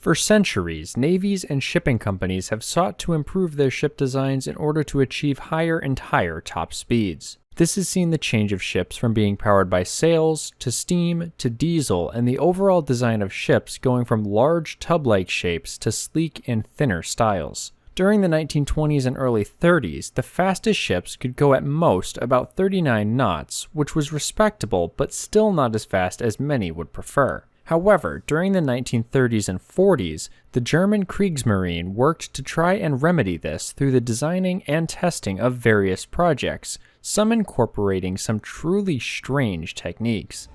For centuries, navies and shipping companies have sought to improve their ship designs in order to achieve higher and higher top speeds. This has seen the change of ships from being powered by sails, to steam, to diesel, and the overall design of ships going from large tub-like shapes to sleek and thinner styles. During the 1920s and early 30s, the fastest ships could go at most about 39 knots, which was respectable but still not as fast as many would prefer. However, during the 1930s and 40s, the German Kriegsmarine worked to try and remedy this through the designing and testing of various projects, some incorporating some truly strange techniques.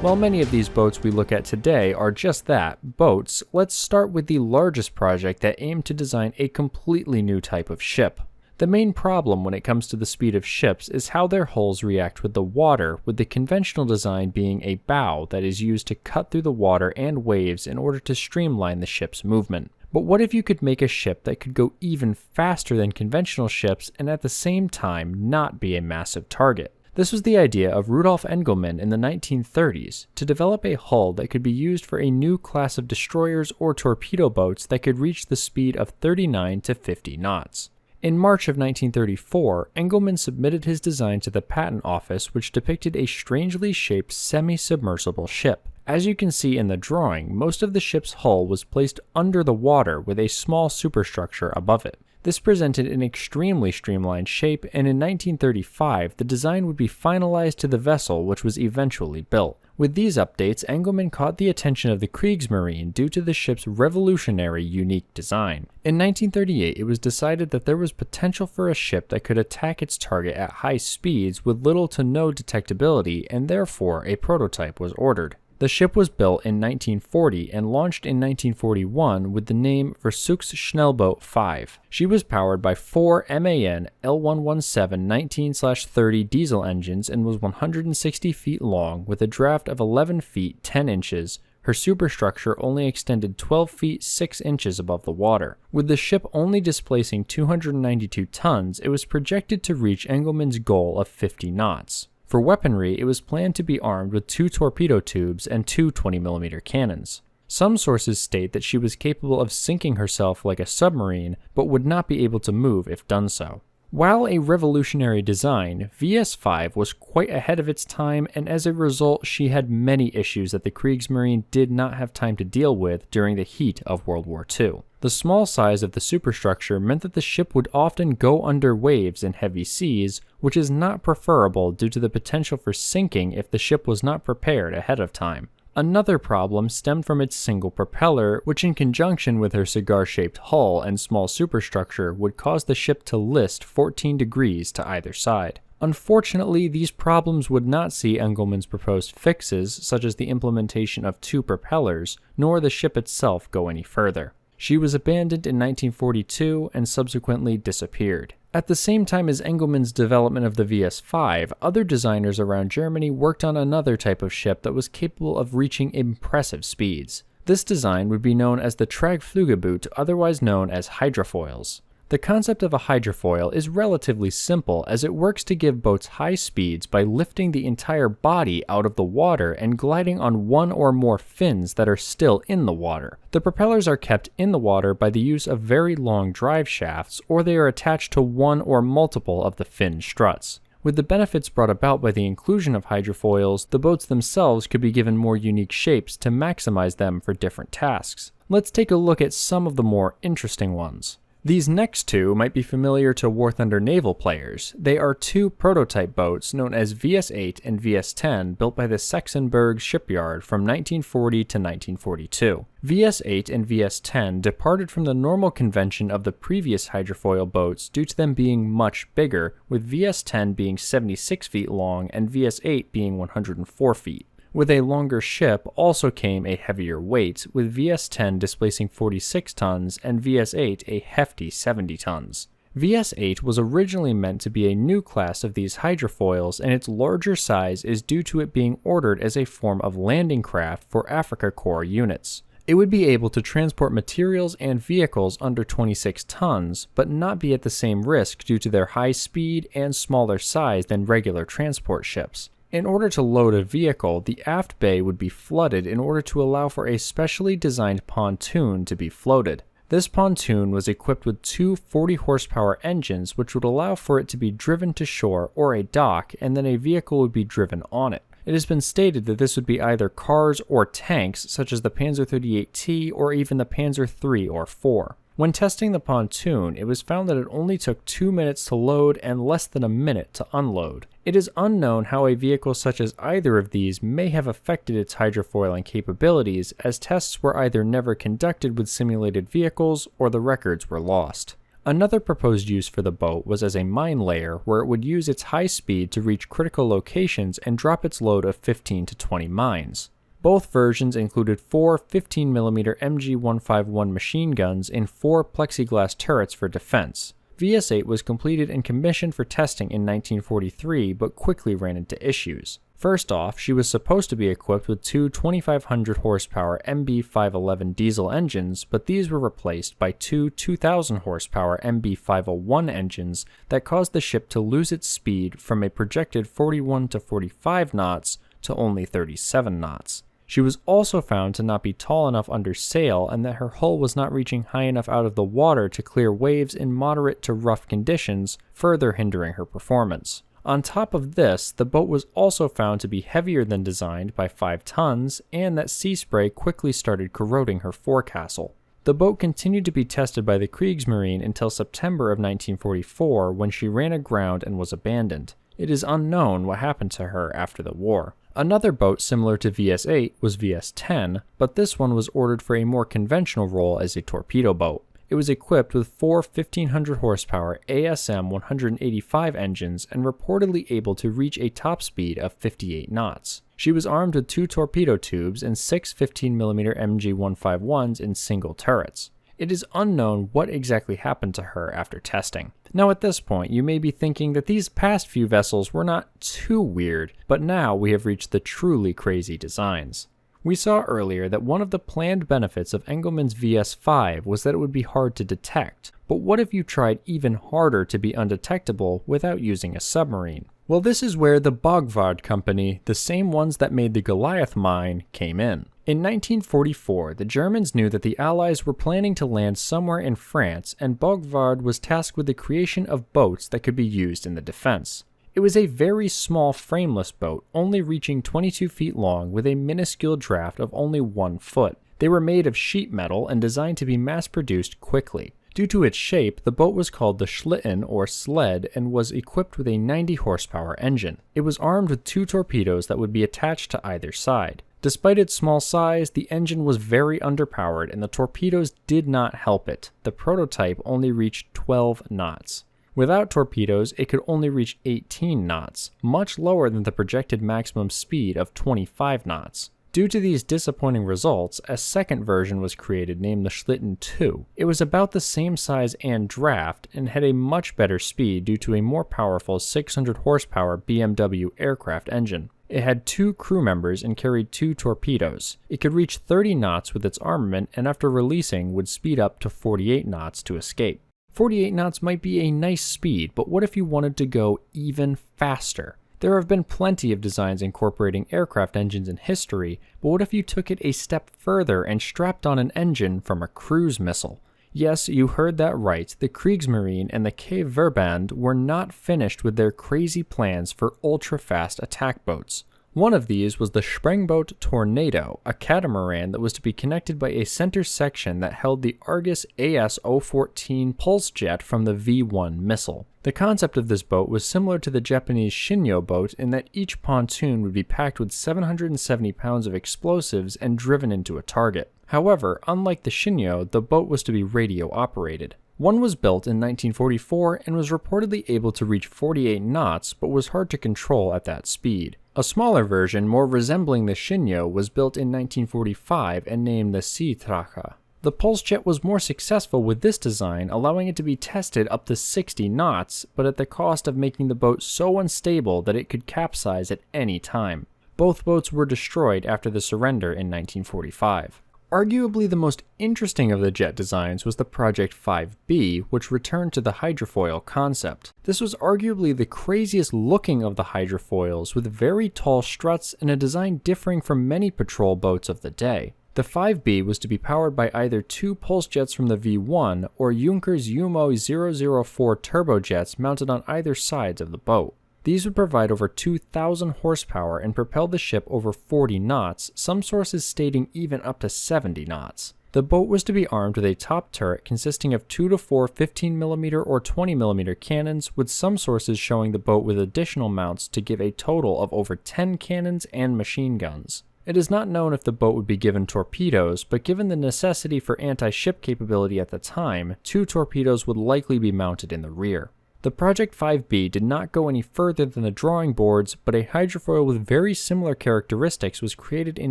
While many of these boats we look at today are just that, boats, let's start with the largest project that aimed to design a completely new type of ship. The main problem when it comes to the speed of ships is how their hulls react with the water, with the conventional design being a bow that is used to cut through the water and waves in order to streamline the ship's movement. But what if you could make a ship that could go even faster than conventional ships and at the same time not be a massive target? This was the idea of Rudolf Engelmann in the 1930s, to develop a hull that could be used for a new class of destroyers or torpedo boats that could reach the speed of 39 to 50 knots. In March of 1934, Engelmann submitted his design to the Patent Office, which depicted a strangely shaped semi-submersible ship. As you can see in the drawing, most of the ship's hull was placed under the water with a small superstructure above it. This presented an extremely streamlined shape, and in 1935, the design would be finalized to the vessel, which was eventually built. With these updates, Engelmann caught the attention of the Kriegsmarine due to the ship's revolutionary, unique design. In 1938, it was decided that there was potential for a ship that could attack its target at high speeds with little to no detectability, and therefore a prototype was ordered. The ship was built in 1940 and launched in 1941 with the name Versuchs-Schnellboot 5. She was powered by 4 MAN L117 19/30 diesel engines and was 160 feet long with a draft of 11 feet 10 inches. Her superstructure only extended 12 feet 6 inches above the water. With the ship only displacing 292 tons, it was projected to reach Engelmann's goal of 50 knots. For weaponry, it was planned to be armed with 2 torpedo tubes and 2 20mm cannons. Some sources state that she was capable of sinking herself like a submarine, but would not be able to move if done so. While a revolutionary design, VS-5 was quite ahead of its time, and as a result, she had many issues that the Kriegsmarine did not have time to deal with during the heat of World War II. The small size of the superstructure meant that the ship would often go under waves in heavy seas, which is not preferable due to the potential for sinking if the ship was not prepared ahead of time. Another problem stemmed from its single propeller, which in conjunction with her cigar-shaped hull and small superstructure would cause the ship to list 14 degrees to either side. Unfortunately, these problems would not see Engelmann's proposed fixes, such as the implementation of 2 propellers, nor the ship itself go any further. She was abandoned in 1942 and subsequently disappeared. At the same time as Engelmann's development of the VS-5, other designers around Germany worked on another type of ship that was capable of reaching impressive speeds. This design would be known as the Tragflügelboot, otherwise known as hydrofoils. The concept of a hydrofoil is relatively simple, as it works to give boats high speeds by lifting the entire body out of the water and gliding on one or more fins that are still in the water. The propellers are kept in the water by the use of very long drive shafts, or they are attached to one or multiple of the fin struts. With the benefits brought about by the inclusion of hydrofoils, the boats themselves could be given more unique shapes to maximize them for different tasks. Let's take a look at some of the more interesting ones. These next 2 might be familiar to War Thunder naval players. They are 2 prototype boats known as VS-8 and VS-10 built by the Sachsenberg shipyard from 1940 to 1942. VS-8 and VS-10 departed from the normal convention of the previous hydrofoil boats due to them being much bigger, with VS-10 being 76 feet long and VS-8 being 104 feet. With a longer ship also came a heavier weight, with VS-10 displacing 46 tons and VS-8 a hefty 70 tons. VS-8 was originally meant to be a new class of these hydrofoils, and its larger size is due to it being ordered as a form of landing craft for Africa Corps units. It would be able to transport materials and vehicles under 26 tons, but not be at the same risk due to their high speed and smaller size than regular transport ships. In order to load a vehicle, the aft bay would be flooded in order to allow for a specially designed pontoon to be floated. This pontoon was equipped with two 40-horsepower engines, which would allow for it to be driven to shore or a dock, and then a vehicle would be driven on it. It has been stated that this would be either cars or tanks, such as the Panzer 38T or even the Panzer III or IV. When testing the pontoon, it was found that it only took 2 minutes to load and less than a minute to unload. It is unknown how a vehicle such as either of these may have affected its hydrofoiling capabilities, as tests were either never conducted with simulated vehicles or the records were lost. Another proposed use for the boat was as a mine layer, where it would use its high speed to reach critical locations and drop its load of 15 to 20 mines. Both versions included 4 15mm MG151 machine guns and 4 plexiglass turrets for defense. VS-8 was completed and commissioned for testing in 1943, but quickly ran into issues. First off, she was supposed to be equipped with two 2,500 horsepower MB511 diesel engines, but these were replaced by two 2,000 horsepower MB501 engines that caused the ship to lose its speed from a projected 41 to 45 knots to only 37 knots. She was also found to not be tall enough under sail, and that her hull was not reaching high enough out of the water to clear waves in moderate to rough conditions, further hindering her performance. On top of this, the boat was also found to be heavier than designed by 5 tons, and that sea spray quickly started corroding her forecastle. The boat continued to be tested by the Kriegsmarine until September of 1944, when she ran aground and was abandoned. It is unknown what happened to her after the war. Another boat similar to VS-8 was VS-10, but this one was ordered for a more conventional role as a torpedo boat. It was equipped with 4 1,500 horsepower ASM 185 engines and reportedly able to reach a top speed of 58 knots. She was armed with 2 torpedo tubes and 6 15mm MG151s in single turrets. It is unknown what exactly happened to her after testing. Now at this point, you may be thinking that these past few vessels were not too weird, but now we have reached the truly crazy designs. We saw earlier that one of the planned benefits of Engelmann's VS-5 was that it would be hard to detect, but what if you tried even harder to be undetectable without using a submarine? Well, this is where the Bogvard Company, the same ones that made the Goliath mine, came in. In 1944, the Germans knew that the Allies were planning to land somewhere in France, and Bogvard was tasked with the creation of boats that could be used in the defense. It was a very small frameless boat, only reaching 22 feet long with a minuscule draft of only 1 foot. They were made of sheet metal and designed to be mass-produced quickly. Due to its shape, the boat was called the Schlitten or sled and was equipped with a 90 horsepower engine. It was armed with 2 torpedoes that would be attached to either side. Despite its small size, the engine was very underpowered and the torpedoes did not help it. The prototype only reached 12 knots. Without torpedoes, it could only reach 18 knots, much lower than the projected maximum speed of 25 knots. Due to these disappointing results, a second version was created named the Schlitten II. It was about the same size and draft, and had a much better speed due to a more powerful 600 horsepower BMW aircraft engine. It had 2 crew members and carried 2 torpedoes. It could reach 30 knots with its armament, and after releasing would speed up to 48 knots to escape. 48 knots might be a nice speed, but what if you wanted to go even faster? There have been plenty of designs incorporating aircraft engines in history, but what if you took it a step further and strapped on an engine from a cruise missile? Yes, you heard that right, the Kriegsmarine and the K-Verband were not finished with their crazy plans for ultra-fast attack boats. One of these was the Sprengboote Tornado, a catamaran that was to be connected by a center section that held the Argus AS-014 pulse jet from the V-1 missile. The concept of this boat was similar to the Japanese Shinyo boat in that each pontoon would be packed with 770 pounds of explosives and driven into a target. However, unlike the Shinyo, the boat was to be radio operated. One was built in 1944 and was reportedly able to reach 48 knots, but was hard to control at that speed. A smaller version, more resembling the Shinyo, was built in 1945 and named the Seetrache. The pulse jet was more successful with this design, allowing it to be tested up to 60 knots, but at the cost of making the boat so unstable that it could capsize at any time. Both boats were destroyed after the surrender in 1945. Arguably the most interesting of the jet designs was the Projekt 5B, which returned to the hydrofoil concept. This was arguably the craziest looking of the hydrofoils, with very tall struts and a design differing from many patrol boats of the day. The 5B was to be powered by either two pulse jets from the V1 or Junkers Umo 004 turbojets mounted on either sides of the boat. These would provide over 2,000 horsepower and propel the ship over 40 knots, some sources stating even up to 70 knots. The boat was to be armed with a top turret consisting of 2 to 4 15mm or 20mm cannons, with some sources showing the boat with additional mounts to give a total of over 10 cannons and machine guns. It is not known if the boat would be given torpedoes, but given the necessity for anti-ship capability at the time, 2 torpedoes would likely be mounted in the rear. The Projekt 5B did not go any further than the drawing boards, but a hydrofoil with very similar characteristics was created in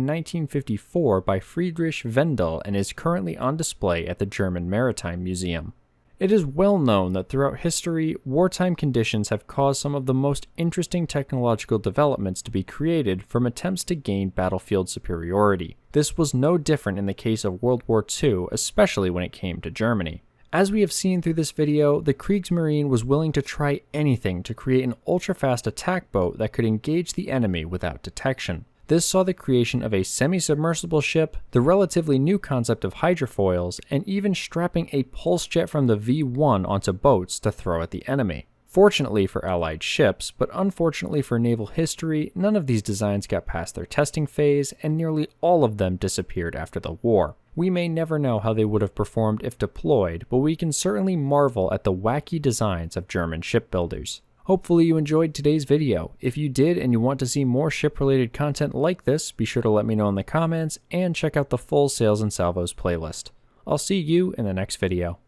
1954 by Friedrich Wendel and is currently on display at the German Maritime Museum. It is well known that throughout history, wartime conditions have caused some of the most interesting technological developments to be created from attempts to gain battlefield superiority. This was no different in the case of World War II, especially when it came to Germany. As we have seen through this video, the Kriegsmarine was willing to try anything to create an ultra-fast attack boat that could engage the enemy without detection. This saw the creation of a semi-submersible ship, the relatively new concept of hydrofoils, and even strapping a pulse jet from the V1 onto boats to throw at the enemy. Fortunately for Allied ships, but unfortunately for naval history, none of these designs got past their testing phase, and nearly all of them disappeared after the war. We may never know how they would have performed if deployed, but we can certainly marvel at the wacky designs of German shipbuilders. Hopefully you enjoyed today's video. If you did and you want to see more ship-related content like this, be sure to let me know in the comments and check out the full Sails and Salvos playlist. I'll see you in the next video.